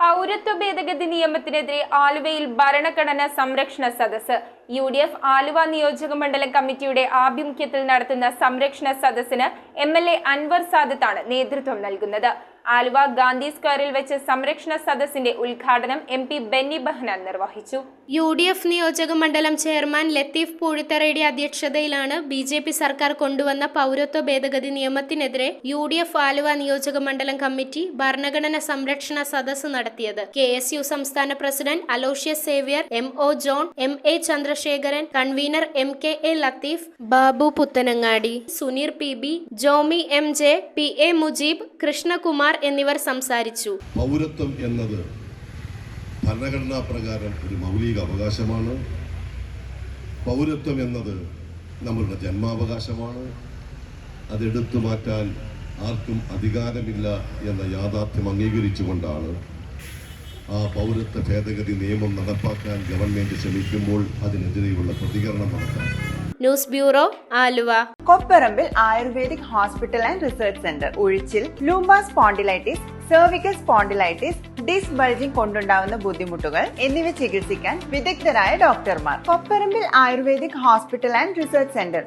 പൗരത്വ ഭേദഗതി നിയമത്തിനെതിരെ ആലുവയിൽ ഭരണഘടനാ സംരക്ഷണ സദസ്സ്. UDF ആലുവ നിയോജക മണ്ഡലം കമ്മിറ്റിയുടെ ആഭിമുഖ്യത്തിൽ നടത്തുന്ന സംരക്ഷണ സദസ്സിന് MLA അൻവർ സാദത്താണ് നേതൃത്വം നൽകുന്നത്. ആലുവ ഗാന്ധി സ്ക്വയറിൽ വെച്ച് സംരക്ഷണ സദസ്സിന്റെ ഉദ്ഘാടനം MP ബെന്നി ബെഹനാൻ നിർവഹിച്ചു. UDF നിയോജക മണ്ഡലം ചെയർമാൻ ലത്തീഫ് പൂഴിത്തറയുടെ അധ്യക്ഷതയിലാണ് BJP സർക്കാർ കൊണ്ടുവന്ന പൗരത്വ ഭേദഗതി നിയമത്തിനെതിരെ UDF ആലുവ നിയോജക മണ്ഡലം കമ്മിറ്റി ഭരണഘടനാ സംരക്ഷണ സദസ്സ് നടത്തിയത്. KSU സംസ്ഥാന president Aloysius Xavier, MO John, MA Chandrasekharan, convener MKA Latheef, Babu Puthanangadi, Suneer PB, Jomy MJ, PA Mujeeb, Krishnakumar എന്നിവർ സംസാരിച്ചു. പൗരത്വം എന്നത് ഭരണഘടനാ പ്രകാരം ഒരു മൗലിക അവകാശമാണ്. പൗരത്വം എന്നത് നമ്മളുടെ ജന്മാവകാശമാണ്. അതെടുത്തു മാറ്റാൻ ആർക്കും അധികാരമില്ല എന്ന യാഥാർത്ഥ്യം അംഗീകരിച്ചുകൊണ്ടാണ് ആ പൗരത്വ ഭേദഗതി നിയമം നടപ്പാക്കാൻ ഗവൺമെന്റ് ശ്രമിക്കുമ്പോൾ അതിനെതിരെയുള്ള പ്രതികരണം നടത്താൻ. News bureau, Aluva. Kopparambil Ayurvedic hospital and research centre. ഉഴിച്ചിൽ, lumbar spondylitis, cervical spondylitis, disc bulging കൊണ്ടുണ്ടാവുന്ന ബുദ്ധിമുട്ടുകൾ എന്നിവ ചികിത്സിക്കാൻ വിദഗ്ധരായ ഡോക്ടർമാർ. Kopparambil Ayurvedic hospital and research centre